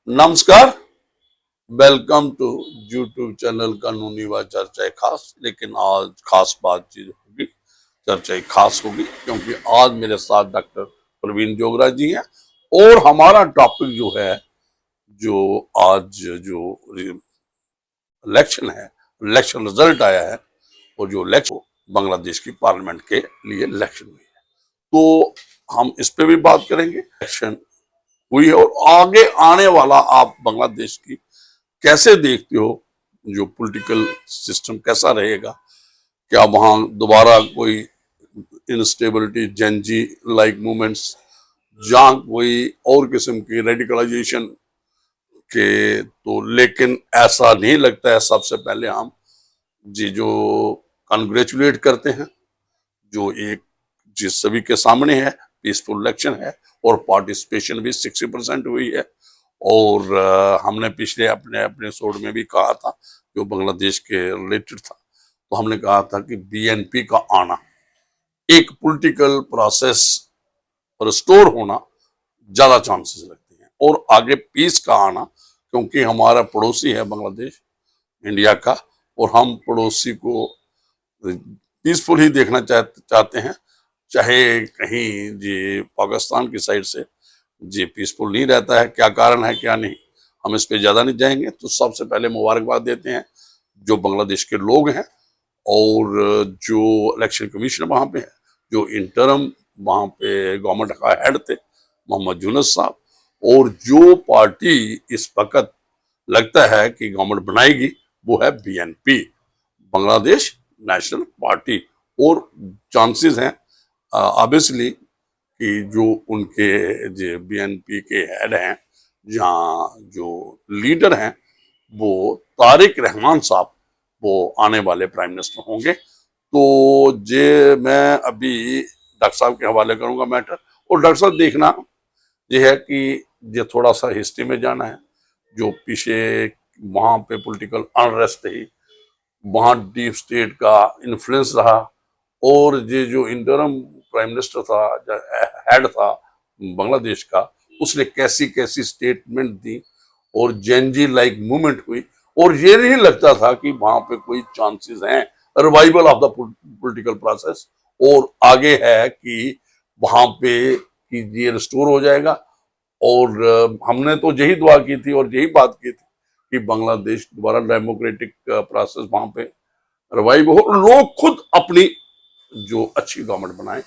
नमस्कार। Welcome to YouTube channel कानूनी व चर्चा खास। लेकिन आज खास बातचीत होगी, चर्चा खास होगी क्योंकि आज मेरे साथ डॉक्टर प्रवीण जोगरा जी हैं और हमारा टॉपिक जो है, जो आज जो इलेक्शन है, इलेक्शन रिजल्ट आया है और जो इलेक्शन बांग्लादेश की पार्लियामेंट के लिए इलेक्शन हुई है, तो हम इस पे भी बात करेंगे। इलेक्शन हुई है और आगे आने वाला आप बांग्लादेश की कैसे देखते हो, जो पॉलिटिकल सिस्टम कैसा रहेगा? क्या वहां दोबारा कोई इंस्टेबिलिटी, जेनजी लाइक मूवमेंट्स, जहां कोई और किस्म की रेडिकलाइजेशन के? तो लेकिन ऐसा नहीं लगता है। सबसे पहले हम जी जो कंग्रेचुलेट करते हैं, जो एक जिस सभी के सामने है, पीसफुल इलेक्शन है और पार्टिसिपेशन भी 60% हुई है। और हमने पिछले अपने अपने शो में भी कहा था, जो बांग्लादेश के रिलेटेड था, तो हमने कहा था कि बीएनपी का आना, एक पॉलिटिकल प्रोसेस रिस्टोर होना ज्यादा चांसेस लगते हैं और आगे पीस का आना, क्योंकि हमारा पड़ोसी है बांग्लादेश इंडिया का और हम पड़ोसी को पीसफुल ही देखना चाहते हैं। चाहे कहीं जी पाकिस्तान की साइड से जी पीसफुल नहीं रहता है, क्या कारण है क्या नहीं, हम इस पे ज्यादा नहीं जाएंगे। तो सबसे पहले मुबारकबाद देते हैं जो बांग्लादेश के लोग हैं और जो इलेक्शन कमीशन वहां पे है, जो इंटरम वहां पे गवर्नमेंट का हेड थे मोहम्मद यूनुस साहब, और जो पार्टी इस वक्त लगता है कि गवर्नमेंट बनाएगी वो है बीएनपी, बांग्लादेश नेशनल पार्टी। और चांसेस हैं ऑब्वियसली कि जो उनके जो बीएनपी के हेड हैं, जहाँ जो लीडर हैं वो तारिक रहमान साहब, वो आने वाले प्राइम मिनिस्टर होंगे। तो जे मैं अभी डॉक्टर साहब के हवाले करूंगा मैटर। और डॉक्टर साहब देखना ये है कि ये थोड़ा सा हिस्ट्री में जाना है, जो पीछे वहां पे पॉलिटिकल अनरेस्ट थी, वहां डीप स्टेट का इन्फ्लुएंस रहा, और ये जो इंटरम प्राइम मिनिस्टर था, हेड था बांग्लादेश का, उसने कैसी कैसी स्टेटमेंट दी और जेनजी लाइक मूवमेंट हुई, और ये नहीं लगता था कि वहां पे कोई चांसेस हैं revival of the political process, और आगे है कि वहां पे कि ये रिस्टोर हो जाएगा। और हमने तो यही दुआ की थी और यही बात की थी कि बांग्लादेश दोबारा डेमोक्रेटिक प्रोसेस वहां पे रिवाइव हो, लोग खुद अपनी जो अच्छी गवर्नमेंट बनाए,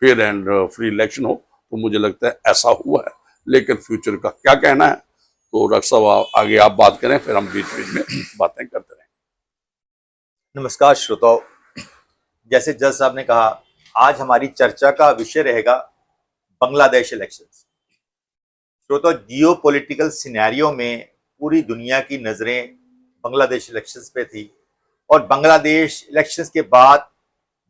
फेयर एंड फ्री इलेक्शन हो। तो मुझे लगता है ऐसा हुआ है, लेकिन फ्यूचर का क्या कहना है? तो डॉक्टर साहब आगे आप बात करें, फिर हम बीच बीच में बातें करते रहें। नमस्कार श्रोताओ, जैसे जज साहब ने कहा, आज हमारी चर्चा का विषय रहेगा बांग्लादेश इलेक्शंस। श्रोताओ, जियो पॉलिटिकल सिनेरियो में पूरी दुनिया की नज़रें बांग्लादेश इलेक्शंस पे थी और बांग्लादेश इलेक्शंस के बाद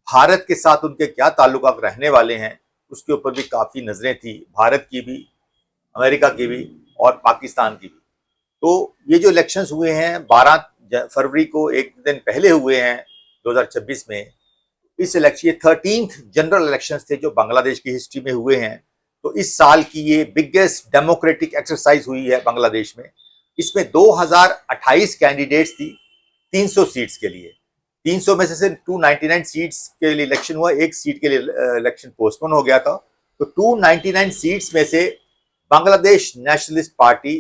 भारत के साथ उनके क्या ताल्लुकात रहने वाले हैं उसके ऊपर भी काफ़ी नज़रें थी, भारत की भी, अमेरिका की भी और पाकिस्तान की भी। तो ये जो इलेक्शंस हुए हैं 12 फरवरी को, एक दिन पहले हुए हैं 2026 में, इस इलेक्शन ये 13th जनरल इलेक्शंस थे जो बांग्लादेश की हिस्ट्री में हुए हैं। तो इस साल की ये बिगेस्ट डेमोक्रेटिक एक्सरसाइज हुई है बांग्लादेश में। इसमें 2028 कैंडिडेट्स थी 300 सीट्स के लिए। 300 में से 299 सीट्स के लिए इलेक्शन हुआ, एक सीट के लिए इलेक्शन पोस्टपोन हो गया था। तो 299 सीट्स में से बांग्लादेश नेशनलिस्ट पार्टी,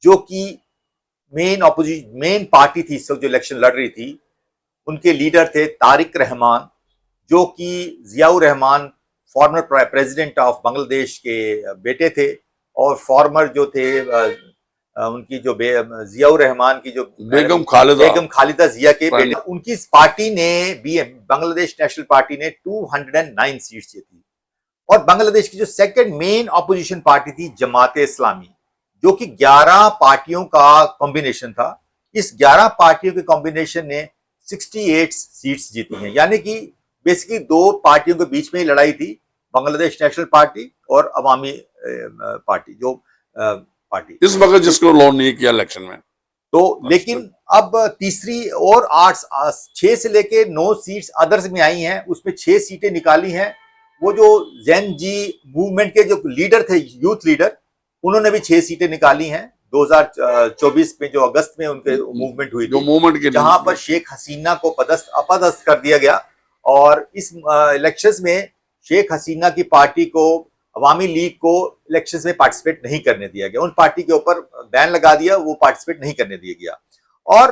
जो कि मेन पार्टी थी इस वक्त जो इलेक्शन लड़ रही थी, उनके लीडर थे तारिक रहमान, जो कि Ziaur Rahman former president of Bangladesh के बेटे थे, और फॉर्मर जो थे उनकी जो जियाउर रहमान की जो बेगम खालिदा जिया के बेटे, उनकी इस पार्टी ने बांग्लादेश नेशनल पार्टी ने 209 सीट्स जीती। और बांग्लादेश की जो सेकंड मेन ऑपोजिशन पार्टी थी जमात इस्लामी, जो कि 11 पार्टियों का कॉम्बिनेशन था। इस 11 पार्टियों के कॉम्बिनेशन ने 68 सीट्स जीती हैं। यानी कि बेसिकली दो पार्टियों के बीच में ही लड़ाई थी, बांग्लादेश नेशनल पार्टी और अवामी पार्टी, जो पार्टी इस वक्त जिसको लॉन्च नहीं किया इलेक्शन में। तो लेकिन अब तीसरी और 6 से लेके 9 सीट्स अदर्स में आई हैं, उसमें 6 सीटें निकाली हैं। वो जो जेन जी मूवमेंट के जो लीडर थे, यूथ लीडर, उन्होंने भी 6 सीटें निकाली हैं 2024 में जो अगस्त में उनके मूवमेंट हुई जो थी, मूवमेंट के जहां पर शेख हसीना को अपदस्थ कर दिया गया, और इस इलेक्शंस में शेख हसीना की पार्टी को, अवामी लीग को इलेक्शंस में पार्टिसिपेट नहीं करने दिया गया। उन पार्टी के ऊपर बैन लगा दिया, वो पार्टिसिपेट नहीं करने दिया गया। और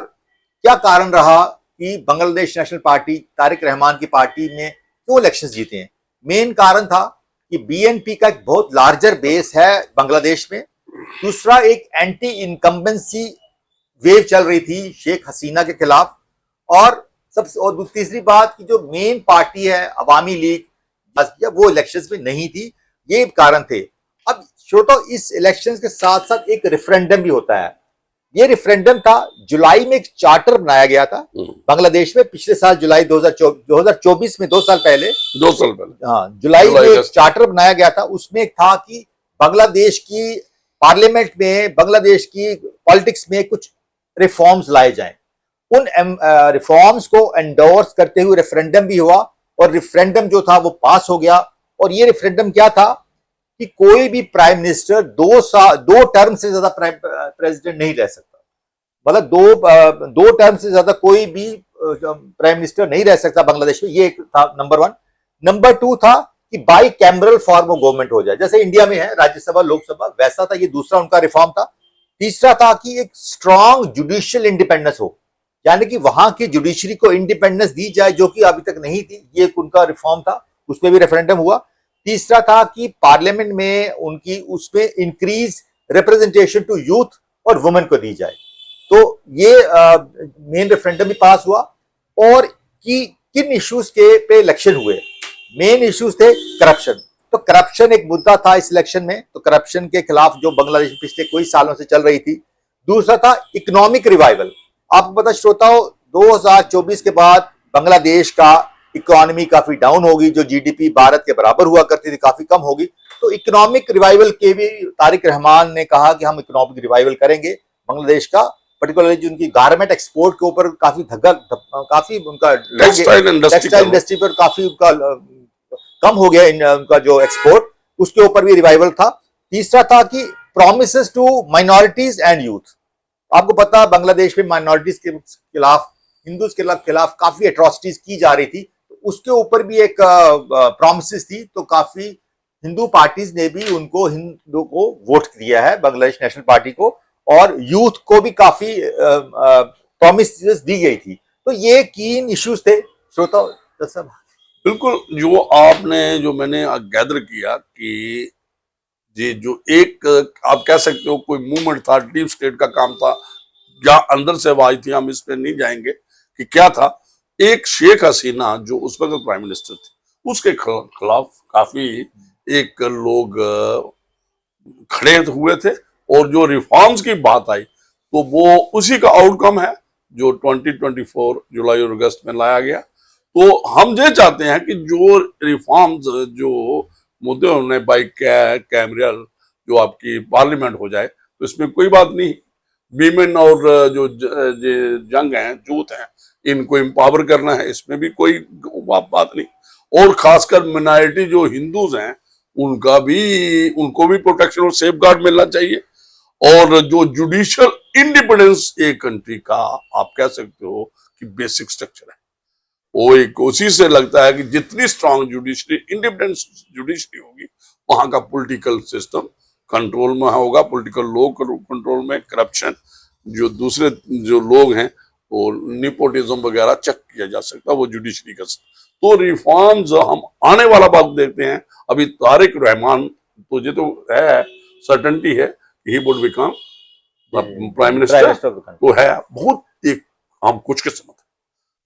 क्या कारण रहा कि बांग्लादेश नेशनल पार्टी, तारिक रहमान की पार्टी ने क्यों इलेक्शंस जीते हैं? मेन कारण था कि बीएनपी का एक बहुत लार्जर बेस है बांग्लादेश में। दूसरा, एक एंटी इनकम्बेंसी वेव चल रही थी शेख हसीना के खिलाफ। और तीसरी बात कि जो मेन पार्टी है अवामी लीग, वो इलेक्शंस में नहीं थी। ये कारण थे। अब श्रोतो, इस इलेक्शंस के साथ साथ एक रेफरेंडम भी होता है। ये रेफरेंडम था, जुलाई में एक चार्टर बनाया गया था बांग्लादेश में, पिछले साल जुलाई 2024 में, 2 साल पहले, हाँ, जुलाई में एक चार्टर बनाया गया था। उसमें एक था कि बांग्लादेश की पार्लियामेंट में, बांग्लादेश की पॉलिटिक्स में कुछ रिफॉर्म्स लाए जाएं। उन रिफॉर्म्स को एंडोर्स करते हुए रेफरेंडम भी हुआ, और रेफरेंडम जो था वो पास हो गया। और ये रेफरेंडम क्या था कि कोई भी प्राइम मिनिस्टर 2 टर्म से ज्यादा प्रेसिडेंट नहीं रह सकता। मतलब दो टर्म से ज्यादा कोई भी प्राइम मिनिस्टर नहीं रह सकता बांग्लादेश में। ये था नंबर 1। नंबर 2 था कि by cameral form of government हो जाए, जैसे इंडिया में है राज्यसभा लोकसभा, वैसा था। ये दूसरा उनका रिफॉर्म था। तीसरा था कि एक स्ट्रॉन्ग जुडिशियल इंडिपेंडेंस हो, यानी कि वहां की जुडिशरी को इंडिपेंडेंस दी जाए, जो कि अभी तक नहीं थी। ये उनका रिफॉर्म था, उसमें भी रेफरेंडम हुआ। तीसरा था कि पार्लियामेंट में उनकी उसमें इंक्रीज रिप्रेजेंटेशन टू यूथ और वुमेन को दी जाए। तो ये मेन रेफरेंडम भी पास हुआ। और कि किन इश्यूज के पे इलेक्शन हुए? मेन इश्यूज थे करप्शन। तो करप्शन एक मुद्दा था इस इलेक्शन में, तो करप्शन के खिलाफ जो बांग्लादेश में पिछले कई सालों से चल रही थी। दूसरा था इकोनॉमिक रिवाइवल। आपको पता श्रोताओं, 2024 के बाद बांग्लादेश का इकोनॉमी काफी डाउन होगी, जो जीडीपी भारत के बराबर हुआ करती थी काफी कम होगी। तो इकोनॉमिक रिवाइवल के भी तारिक रहमान ने कहा कि हम इकोनॉमिक रिवाइवल करेंगे बांग्लादेश का, पर्टिकुलरली जो उनकी गारमेंट एक्सपोर्ट के ऊपर काफी उनका टेक्सटाइल इंडस्ट्री पर काफी उनका कम हो गया, उनका जो एक्सपोर्ट, उसके ऊपर भी रिवाइवल था। तीसरा था कि promises to minorities and youth. आपको पता बांग्लादेश में माइनॉरिटीज के खिलाफ, हिंदूज के खिलाफ काफी एट्रोसिटीज की जा रही थी, तो उसके ऊपर भी एक प्रॉमिसेस थी। तो काफी हिंदू पार्टीज ने भी उनको, हिंदू को वोट दिया है, बांग्लादेश नेशनल पार्टी को, और यूथ को भी काफी प्रॉमिसेस दी गई थी। तो ये 3 इश्यूज थे श्रोता सब। बिल्कुल, जो मैंने गैदर किया कि ये जो एक आप कह सकते हो कोई मूवमेंट था, डीप स्टेट का काम था, या अंदर से आवाज थी, हम इस पे नहीं जाएंगे कि क्या था। एक शेख हसीना जो उस वक्त प्राइम मिनिस्टर थी, उसके खिलाफ काफी एक लोग खड़े हुए थे, और जो रिफॉर्म्स की बात आई तो वो उसी का आउटकम है जो 2024 जुलाई और अगस्त में लाया गया। तो हम ये चाहते हैं कि जो रिफॉर्म्स, जो मुद्दे उन्होंने बाई कैमरल जो आपकी पार्लियामेंट हो जाए, तो इसमें कोई बात नहीं। वीमेन और जो जंग हैं, यूथ हैं, इनको एम्पावर करना है, इसमें भी कोई बात नहीं। और खासकर मिनॉरिटी जो हिंदूज हैं, उनको भी प्रोटेक्शन और सेफ गार्ड मिलना चाहिए। और जो जुडिशियल इंडिपेंडेंस एक कंट्री का आप कह सकते हो कि बेसिक स्ट्रक्चर है, वो एक उसी से लगता है कि जितनी स्ट्रांग जुडिशरी, इंडिपेंडेंस जुडिशरी होगी, वहां का पॉलिटिकल सिस्टम कंट्रोल में होगा, पॉलिटिकल लोग कंट्रोल में, करप्शन, जो दूसरे जो लोग हैं और निपोटिज्म वगैरह चेक किया जा सकता, वो जुडिशरी का। तो रिफॉर्म्स हम आने वाला वक्त देखते हैं। अभी तारिक रहमान तो ये तो है, सर्टेनिटी है, he would become prime minister, तो है बहुत एक हम कुछ किस्मत,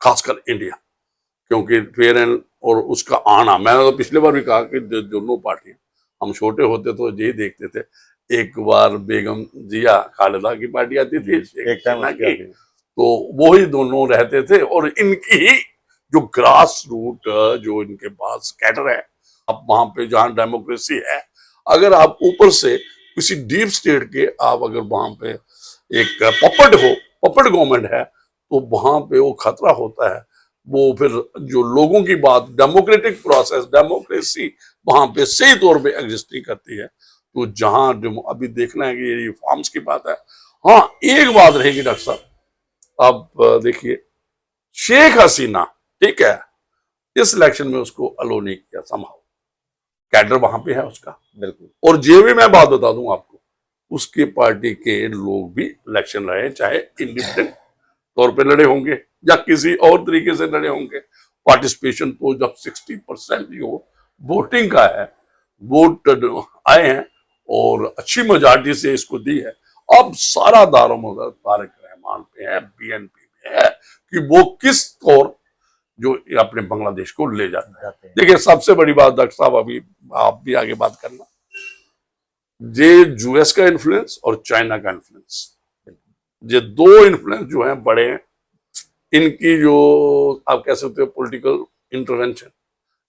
खासकर इंडिया, क्योंकि फेयर एंड और उसका आना, मैंने तो पिछले बार भी कहा कि दोनों पार्टियां, हम छोटे होते तो यही देखते थे, एक बार बेगम जिया खालिदा की पार्टी आती थी, एक टाइम की, तो वो ही दोनों रहते थे। और इनकी ही जो ग्रास रूट जो इनके पास कैडर है, अब वहां पे जहां डेमोक्रेसी है, अगर आप ऊपर से किसी डीप स्टेट के आप अगर वहां पे एक पपट गवर्नमेंट है, तो वहां पे वो खतरा होता है। वो फिर जो लोगों की बात, डेमोक्रेटिक प्रोसेस, डेमोक्रेसी वहां पे सही तौर पे एग्जिस्ट नहीं करती है। तो जहां जो अभी देखना है कि ये रिफॉर्म्स की बात है। हाँ, एक बात रहेगी डॉक्टर साहब, आप देखिए, शेख हसीना, ठीक है, इस इलेक्शन में उसको अलो नहीं किया, संभाव कैडर वहां पे है उसका। बिल्कुल। और ये भी मैं बात बता दूं आपको, उसके पार्टी के लोग भी इलेक्शन लड़े, चाहे इंडिपेंडेंट तौर पे लड़े होंगे या किसी और तरीके से लड़े होंगे। पार्टिसिपेशन तो जब 60% जो वोटिंग का है, वोट आए हैं और अच्छी मेजॉरिटी से इसको दी है। अब सारा दारोमदार तारक रहमान पे है, बीएनपी पे है कि वो किस तौर जो अपने बांग्लादेश को ले जाता है। देखिए, सबसे बड़ी बात डॉक्टर साहब, अभी आप भी आगे बात करना, ये यूएस का इन्फ्लुएंस और चाइना का इन्फ्लुएंस, ये दो इन्फ्लुएंस जो हैं बड़े हैं। इनकी जो आप कह सकते हो पॉलिटिकल इंटरवेंशन,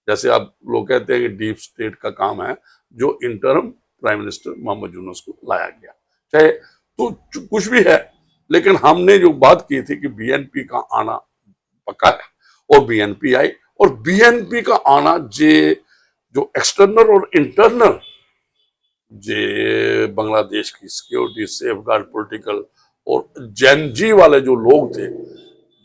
जैसे आप लोग कहते हैं कि डीप स्टेट का काम है, जो interim prime minister Mohammad Yunus को लाया गया, चाहे तो कुछ भी है, लेकिन हमने जो बात की थी कि बीएनपी का आना पक्का है, और बीएनपी आई, और बीएनपी का आना जो एक्सटर्नल और इंटरनल जे बांग्लादेश की सिक्योरिटी, सेफ गार्ड, पोलिटिकल और जेनजी वाले जो लोग थे,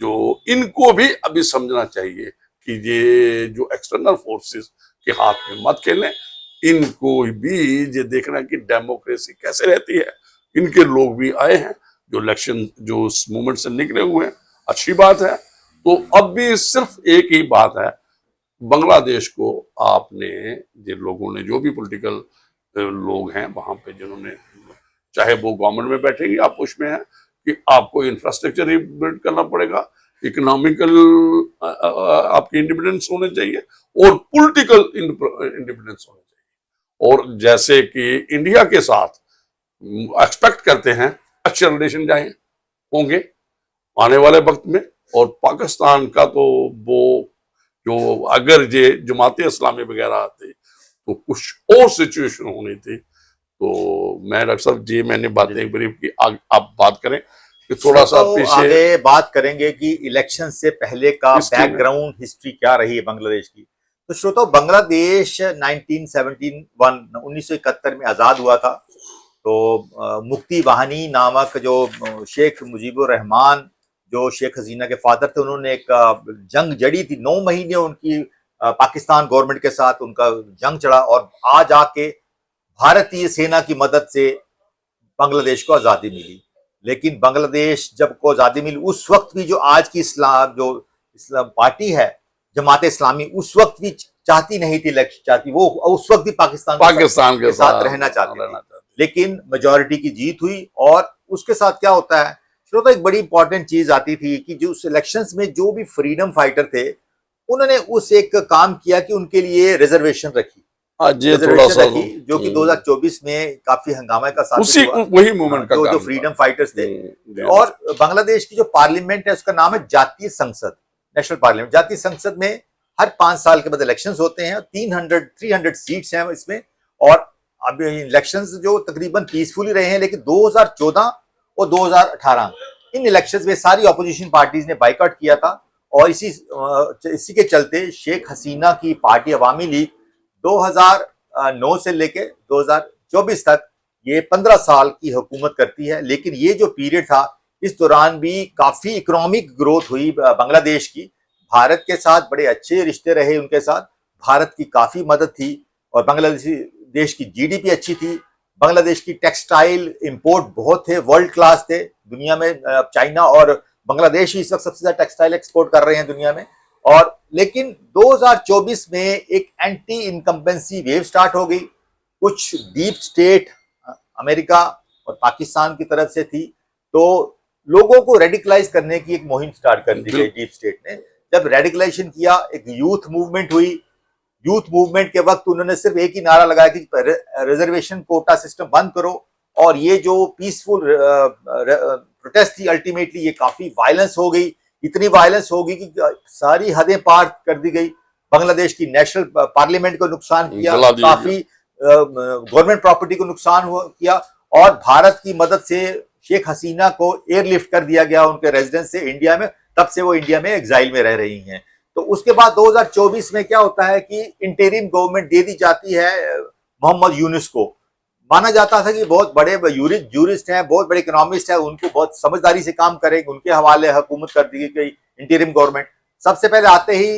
जो इनको भी अभी समझना चाहिए कि ये जो एक्सटर्नल फोर्सेस के हाथ में मत खेलें, इनको भी ये देखना कि डेमोक्रेसी कैसे रहती है। इनके लोग भी आए हैं जो इलेक्शन जो इस मूवमेंट से निकले हुए हैं, अच्छी बात है। तो अब भी सिर्फ एक ही बात है, बांग्लादेश को आपने, जिन लोगों ने, जो भी पॉलिटिकल लोग हैं वहां पे, जिन्होंने, चाहे वो गवर्नमेंट में बैठेंगे, आप उसमें है कि आपको इंफ्रास्ट्रक्चर ही बिल्ड करना पड़ेगा, इकोनॉमिकल आपकी इंडिपेंडेंस होने चाहिए और पॉलिटिकल इंडिपेंडेंस होने चाहिए। और जैसे कि इंडिया के साथ एक्सपेक्ट करते हैं अच्छे रिलेशन जाए होंगे आने वाले वक्त में, और पाकिस्तान का तो वो जो अगर ये जमाते इस्लामी वगैरह आते तो कुछ और सिचुएशन होनी थी। तो मैं डॉक्टर साहब जी, मैंने बातें ब्रीफ की, आप बात करें कि थोड़ा सा पीछे आगे बात करेंगे कि इलेक्शन से पहले का बैकग्राउंड हिस्ट्री क्या रही है बांग्लादेश की। तो श्रोताओ, बांग्लादेश 1971 में आजाद हुआ था। तो मुक्ति वाहिनी नामक जो शेख मुजीबुर रहमान, जो शेख हसीना के फादर थे, उन्होंने एक जंग जड़ी थी। 9 महीने उनकी पाकिस्तान गवर्नमेंट के साथ उनका जंग चढ़ा, और आज आके भारतीय सेना की मदद से बांग्लादेश को आजादी मिली। लेकिन बांग्लादेश जब को आजादी मिली, उस वक्त भी जो आज की इस्लाम पार्टी है, जमात इस्लामी, उस वक्त भी चाहती नहीं थी, चाहती वो उस वक्त भी पाकिस्तान के साथ रहना चाहती थी। लेकिन मेजॉरिटी की जीत हुई, और उसके साथ क्या होता है श्रोता, एक बड़ी इंपॉर्टेंट चीज आती थी कि जो इलेक्शंस में जो भी फ्रीडम फाइटर थे, उन्होंने उस एक काम किया कि उनके लिए रिजर्वेशन रखी, जो कि 2024 में काफी हंगामा का साबित हुआ। वही मूवमेंट का जो फ्रीडम फाइटर्स थे। और बांग्लादेश की जो पार्लियामेंट है, उसका नाम है जातीय संसद, नेशनल पार्लियामेंट। जातीय संसद में हर 5 साल के बाद इलेक्शंस होते हैं, 300 सीट्स हैं इसमें। और अब इलेक्शंस जो तकरीबन पीसफुली रहे हैं, लेकिन 2014 और 2018 इन इलेक्शंस में सारी ऑपोजिशन पार्टीज ने बाइकआउट किया था। और इसी के चलते शेख हसीना की पार्टी अवामी लीग 2009 से लेके 2024 तक ये 15 साल की हुकूमत करती है। लेकिन ये जो पीरियड था, इस दौरान भी काफी इकोनॉमिक ग्रोथ हुई बांग्लादेश की। भारत के साथ बड़े अच्छे रिश्ते रहे उनके साथ, भारत की काफी मदद थी, और बांग्लादेश की जीडीपी अच्छी थी। बांग्लादेश की टेक्सटाइल इंपोर्ट बहुत थे, वर्ल्ड क्लास थे दुनिया में। चाइना और बांग्लादेश ही इस वक्त सबसे ज्यादा टेक्सटाइल एक्सपोर्ट कर रहे हैं दुनिया में। और लेकिन 2024 में एक एंटी इनकम्बेंसी वेव स्टार्ट हो गई। कुछ डीप स्टेट अमेरिका और पाकिस्तान की तरफ से थी, तो लोगों को रेडिकलाइज करने की एक मुहिम स्टार्ट कर दी गई डीप स्टेट ने। जब रेडिकलाइजेशन किया, एक यूथ मूवमेंट हुई। यूथ मूवमेंट के वक्त उन्होंने सिर्फ एक ही नारा लगाया कि रिजर्वेशन कोटा सिस्टम बंद करो। और ये जो पीसफुल प्रोटेस्ट थी, अल्टीमेटली ये काफी वायलेंस हो गई। इतनी वायलेंस हो गई कि सारी हदें पार कर दी गई। बांग्लादेश की नेशनल पार्लियामेंट को नुकसान किया, काफी गवर्नमेंट प्रॉपर्टी को नुकसान किया, और भारत की मदद से शेख हसीना को एयरलिफ्ट कर दिया गया उनके रेजिडेंस से इंडिया में। तब से वो इंडिया में एग्जाइल में रह रही हैं। तो उसके बाद 2024 में क्या होता है कि इंटरिम गवर्नमेंट दे दी जाती है मोहम्मद यूनुस को। माना जाता था कि बहुत बड़े यूरिस्ट हैं, बहुत बड़े इकोनॉमिस्ट हैं, उनको बहुत समझदारी से काम करेंगे, उनके हवाले हुकूमत कर दी गई इंटीरियम गवर्नमेंट। सबसे पहले आते ही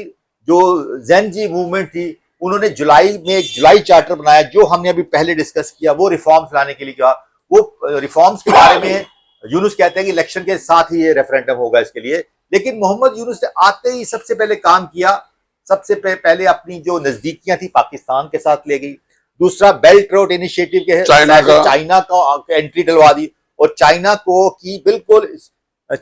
जो ज़ेनजी मूवमेंट थी, उन्होंने जुलाई में एक जुलाई चार्टर बनाया, जो हमने अभी पहले डिस्कस किया, वो रिफॉर्म्स लाने के लिए कहा। वो रिफॉर्म्स के बारे में यूनुस कहते हैं कि इलेक्शन के साथ ही ये रेफरेंडम होगा इसके लिए, लेकिन मोहम्मद यूनुस ने आते ही सबसे पहले काम किया, सबसे पहले अपनी जो नजदीकियां थी पाकिस्तान के साथ ले गई। दूसरा बेल्ट रोड इनिशिएटिव के चाइना का एंट्री डलवा दी, और चाइना को की बिल्कुल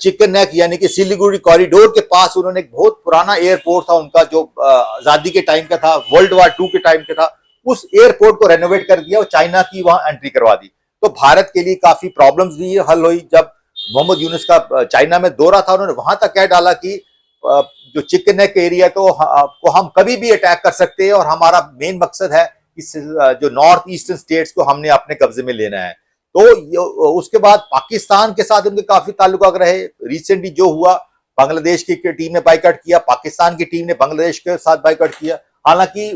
चिकन नेक यानी कि सिलीगुड़ी कॉरिडोर के पास उन्होंने एक बहुत पुराना एयरपोर्ट था उनका, जो आजादी के टाइम का था, वर्ल्ड वार 2 के टाइम का था, उस एयरपोर्ट को रेनोवेट कर दिया और चाइना की वहां एंट्री करवा दी। तो भारत के लिए काफी प्रॉब्लम्स भी हल हुई। जब मोहम्मद यूनुस का चाइना में दौरा था, उन्होंने वहां तक कह डाला कि जो चिकन नेक एरिया को हम कभी भी अटैक कर सकते हैं, और हमारा मेन मकसद है इस जो नॉर्थ ईस्टर्न स्टेट्स को हमने अपने कब्जे में लेना है। तो उसके बाद पाकिस्तान के साथ उनके काफी ताल्लुकात रहे। रिसेंटली जो हुआ, बांग्लादेश की टीम ने बाइकआउट किया, पाकिस्तान की टीम ने बांग्लादेश के साथ बाइकआउट किया। हालांकि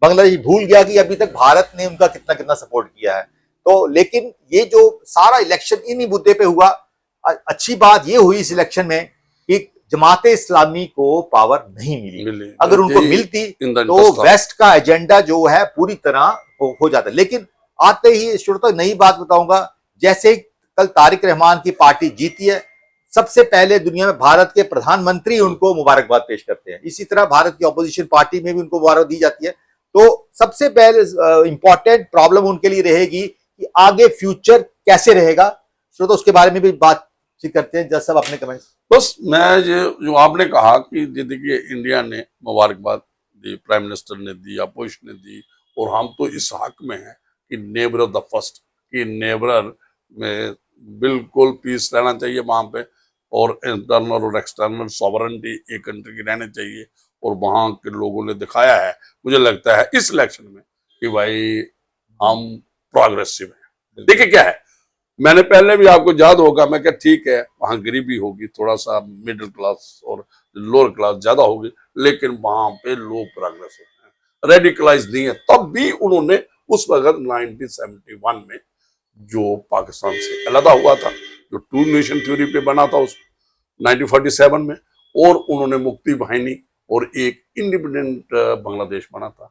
बांग्लादेश भूल गया कि अभी तक भारत ने उनका कितना कितना सपोर्ट किया है। तो लेकिन ये जो सारा इलेक्शन इन्हीं मुद्दे पे हुआ। अच्छी बात ये हुई इस इलेक्शन में कि जमाते इस्लामी को पावर नहीं मिली। अगर उनको मिलती तो वेस्ट का एजेंडा जो है पूरी तरह हो जाता। लेकिन आते ही शुरू नई बात बताऊंगा, जैसे कल तारिक रहमान की पार्टी जीती है, सबसे पहले दुनिया में भारत के प्रधानमंत्री उनको मुबारकबाद पेश करते हैं। इसी तरह भारत की ऑपोजिशन पार्टी में भी उनको मुबारक दी जाती है। तो सबसे पहले इंपॉर्टेंट प्रॉब्लम उनके लिए रहेगी कि आगे फ्यूचर कैसे रहेगा। तो उसके बारे में भी बात करते हैं। जैसा अपने कमेंट्स। बस मैं जो आपने कहा कि देखिए इंडिया ने मुबारकबाद दी, प्राइम मिनिस्टर ने दी, अपोजिशन ने दी, और हम तो इस हक में हैं कि नेबर ऑफ द फर्स्ट, कि नेबर में बिल्कुल पीस रहना चाहिए वहां पे, और इंटरनल और एक्सटर्नल सॉवरेनिटी एक कंट्री की रहनी चाहिए। और वहां के लोगों ने दिखाया है, मुझे लगता है इस इलेक्शन में, कि भाई हम प्रोग्रेसिव हैं। देखिए क्या है, मैंने पहले भी आपको याद होगा, मैं क्या ठीक है वहां गरीबी होगी, थोड़ा सा मिडिल क्लास और लोअर क्लास ज्यादा होगी, लेकिन वहां पे लोग प्रोग्रेस होते हैं, रेडिकलाइज नहीं है। तब भी उन्होंने उस वक्त 1971 में जो पाकिस्तान से अलग हुआ था, जो 2 नेशन थ्योरी पे बना था उस 1947 में, और उन्होंने मुक्ति बाहिनी और एक इंडिपेंडेंट बांग्लादेश बना था।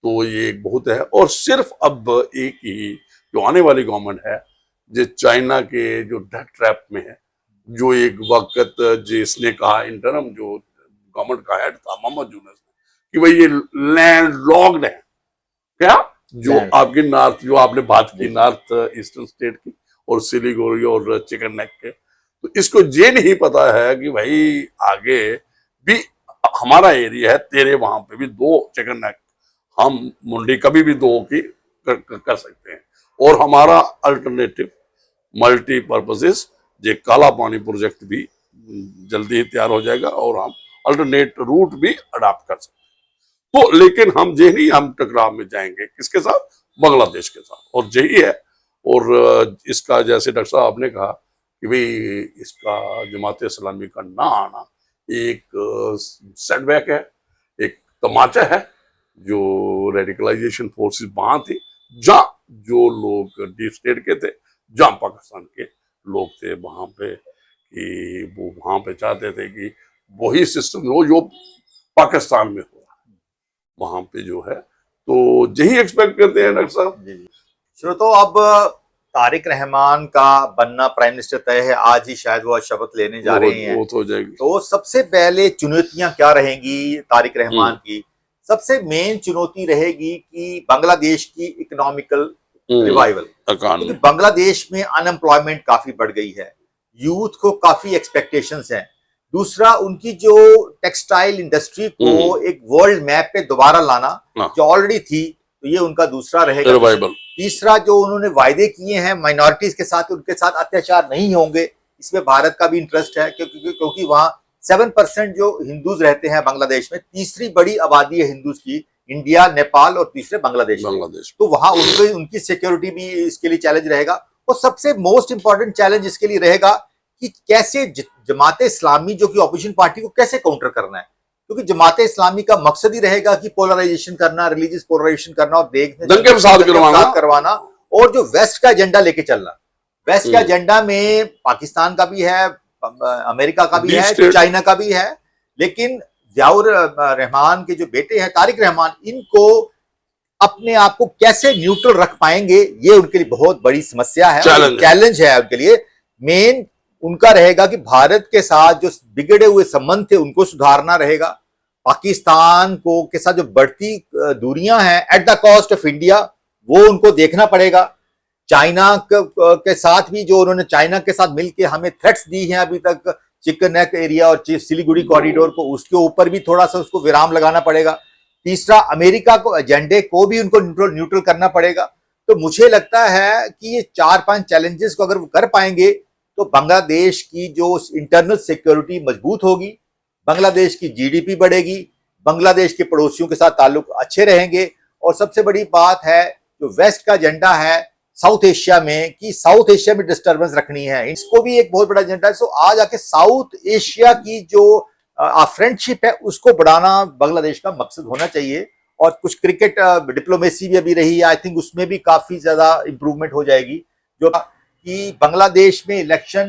तो ये एक बहुत है। और सिर्फ अब एक ही जो आने वाली गवर्नमेंट है, जो चाइना के जो डेथ ट्रैप में है, जो एक वक्त जिसने कहा इंटरम जो गवर्नमेंट का हेड था मोहम्मद यूनुस कि भाई ये लैंड लॉक्ड है, क्या जो आपकी नॉर्थ, जो आपने बात की नॉर्थ ईस्टर्न स्टेट की और सिलीगुड़ी और चिकन नेक के, तो इसको ये नहीं पता है कि भाई आगे भी हमारा एरिया है, तेरे वहां पे भी 2 चिकन नेक हम मुंडी कभी भी 2 की कर सकते हैं। और हमारा अल्टरनेटिव मल्टीपर्पजेस जो काला पानी प्रोजेक्ट भी जल्दी ही तैयार हो जाएगा, और हम अल्टरनेट रूट भी अडॉप्ट कर सकते हैं। तो लेकिन हम ये नहीं, हम टकराव में जाएंगे किसके साथ, बांग्लादेश के साथ, और यही है। और इसका जैसे डॉक्टर साहब आपने कहा कि भाई इसका जमात इस्लामी का ना आना एक सेटबैक है, एक तमाचा है, जो रेडिकलाइजेशन फोर्सेस वहां थी, जहां जो लोग डीप स्टेट के थे, जहां पाकिस्तान के लोग थे वहां पे, कि वो वहां पे चाहते थे कि वही सिस्टम हो जो पाकिस्तान में हो वहां पे जो है। तो यही एक्सपेक्ट करते हैं डॉक्टर साहब। श्रोतो, अब तारिक रहमान का बनना प्राइम मिनिस्टर तय है, आज ही शायद वो शपथ लेने जा रहे हैं। वो तो हो जाएगी। तो सबसे पहले चुनौतियां क्या रहेंगी तारिक रहमान की? सबसे मेन चुनौती रहेगी कि बांग्लादेश की इकोनॉमिकल रिवाइवल, क्योंकि बांग्लादेश में अनएम्प्लॉयमेंट काफी बढ़ गई है, यूथ को काफी एक्सपेक्टेशंस हैं। दूसरा, उनकी जो टेक्सटाइल इंडस्ट्री को एक वर्ल्ड मैप पे दोबारा लाना, जो ऑलरेडी थी, तो ये उनका दूसरा रहेगा रिवाइवल। तीसरा, जो उन्होंने वायदे किए हैं माइनॉरिटीज के साथ, उनके साथ अत्याचार नहीं होंगे, इसमें भारत का भी इंटरेस्ट है, क्योंकि वहां 7% जो हिंदूज रहते हैं बांग्लादेश में, तीसरी बड़ी आबादी है हिंदूज की, इंडिया, नेपाल और तीसरे बांग्लादेश। तो वहां उनकी सिक्योरिटी भी इसके लिए चैलेंज रहेगा। और सबसे मोस्ट इंपॉर्टेंट चैलेंज इसके लिए रहेगा कि कैसे जमाते इस्लामी जो कि ऑपोजिशन पार्टी को कैसे काउंटर करना है, क्योंकि जमाते इस्लामी का मकसद ही रहेगा कि पोलराइजेशन करना, रिलीजियस पोलराइजेशन करना और दंगे फसाद करवाना, और जो वेस्ट का एजेंडा लेके चलना, वेस्ट का एजेंडा में पाकिस्तान का भी है, अमेरिका का भी डीप है, स्टेट। चाइना का भी है, लेकिन जियाउर रहमान के जो बेटे हैं तारिक रहमान, इनको अपने आप को कैसे न्यूट्रल रख पाएंगे, ये उनके लिए बहुत बड़ी समस्या है, चैलेंज है उनके लिए। मेन उनका रहेगा कि भारत के साथ जो बिगड़े हुए संबंध थे उनको सुधारना रहेगा, पाकिस्तान को के साथ जो बढ़ती दूरियां हैं at the cost of India, वो उनको देखना पड़ेगा। चाइना के साथ भी जो उन्होंने चाइना के साथ मिलकर हमें थ्रेट्स दी हैं अभी तक, चिकन नेक एरिया और सिलीगुड़ी कॉरिडोर को, उसके ऊपर भी थोड़ा सा उसको विराम लगाना पड़ेगा। तीसरा, अमेरिका को एजेंडे को भी उनको न्यूट्रल करना पड़ेगा। तो मुझे लगता है कि ये 4-5 चैलेंजेस को अगर वो कर पाएंगे तो बांग्लादेश की जो इंटरनल सिक्योरिटी मजबूत होगी, बांग्लादेश की जीडीपी बढ़ेगी, बांग्लादेश के पड़ोसियों के साथ ताल्लुक अच्छे रहेंगे। और सबसे बड़ी बात है जो वेस्ट का एजेंडा है साउथ एशिया में, कि साउथ एशिया में डिस्टर्बेंस रखनी है, इसको भी एक बहुत बड़ा एजेंडा है। सो आज आके साउथ एशिया की जो फ्रेंडशिप है उसको बढ़ाना बांग्लादेश का मकसद होना चाहिए। और कुछ क्रिकेट डिप्लोमेसी भी अभी रही है, आई थिंक उसमें भी काफी ज्यादा इंप्रूवमेंट हो जाएगी। जो कि बांग्लादेश में इलेक्शन,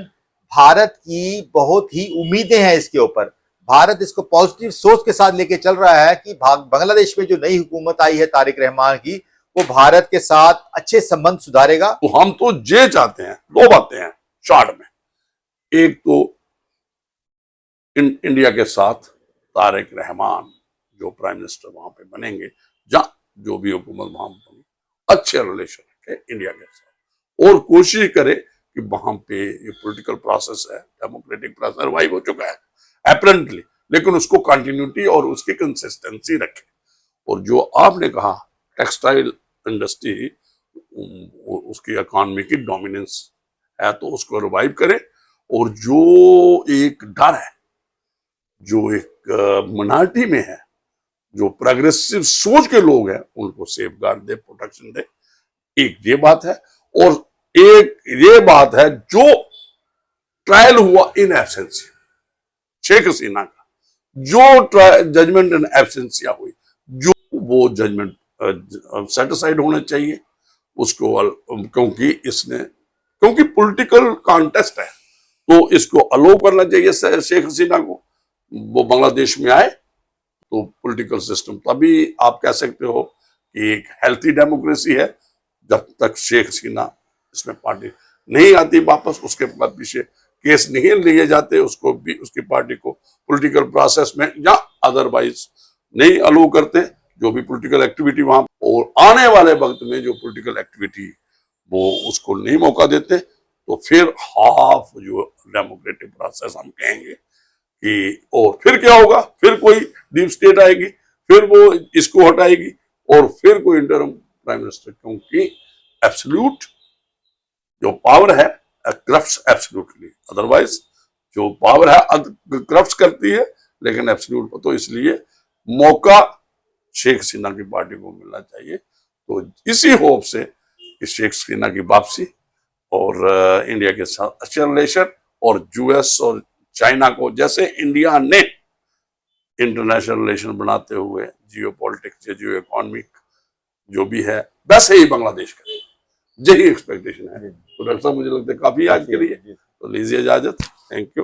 भारत की बहुत ही उम्मीदें हैं इसके ऊपर, भारत इसको पॉजिटिव सोच के साथ लेके चल रहा है कि बांग्लादेश में जो नई हुकूमत आई है तारिक रहमान की, वो भारत के साथ अच्छे संबंध सुधारेगा। तो हम तो ये चाहते हैं, दो बातें हैं शॉर्ट में। एक तो इंडिया के साथ तारिक रहमान जो प्राइम मिनिस्टर वहां पे बनेंगे, जहां जो भी हुकूमत वहां बने, अच्छे रिलेशन रखे इंडिया के साथ और कोशिश करे कि वहां पे ये पॉलिटिकल प्रोसेस है, डेमोक्रेटिक प्रोसेस रिवाइव हो चुका है एपरेंटली, लेकिन उसको कंटिन्यूटी और उसकी कंसिस्टेंसी रखे। और जो आपने कहा टेक्सटाइल इंडस्ट्री, उसकी इकॉनमी की डोमिनेंस है तो उसको रिवाइव करें। और जो एक डर है, जो एक मिनॉरिटी में है, जो प्रोग्रेसिव सोच के लोग हैं, उनको सेफ गार्ड दे, प्रोटेक्शन दे, एक ये बात है। और एक ये बात है जो ट्रायल हुआ इन एब्सेंसिया शेख हसीना का, जो जजमेंट इन एब्सेंसिया हुई, जो वो जजमेंट सेटिस्फाइड होना चाहिए उसको, क्योंकि पॉलिटिकल कॉन्टेस्ट है तो इसको अलो करना चाहिए शेख हसीना को, वो बांग्लादेश में आए तो पॉलिटिकल सिस्टम, तभी आप कह सकते हो कि एक हेल्थी डेमोक्रेसी है। जब तक शेख हसीना इसमें पार्टी नहीं आती वापस, उसके बाद पीछे केस नहीं लिए जाते, उसको भी उसकी पार्टी को पॉलिटिकल प्रोसेस में या अदरवाइज नहीं अलो करते जो भी पॉलिटिकल एक्टिविटी वहां, और आने वाले वक्त में जो पॉलिटिकल एक्टिविटी वो उसको नहीं मौका देते, तो फिर हाफ जो डेमोक्रेटिक प्रोसेस हम कहेंगे कि, और फिर क्या होगा, फिर कोई डीप स्टेट आएगी, फिर वो इसको हटाएगी और फिर कोई इंटरम प्राइम मिनिस्टर, क्योंकि एब्सोल्यूट जो पावर है करप्ट्स एब्सोल्युटली, अदरवाइज जो पावर है करप्ट करती है, लेकिन एब्सोल्यूट तो इसलिए मौका शेख हसीना की पार्टी को मिलना चाहिए। तो इसी होप से कि शेख हसीना की वापसी और इंडिया के साथ अच्छे रिलेशन, और यूएस और चाइना को, जैसे इंडिया ने इंटरनेशनल रिलेशन बनाते हुए जियो पॉलिटिक्स या जियो इकोनॉमिक जो भी है, वैसे ही बांग्लादेश करे, यही एक्सपेक्टेशन है। तो डॉक्टर साहब मुझे लगता है काफी आज के लिए, तो लीजिए इजाजत। Thank you.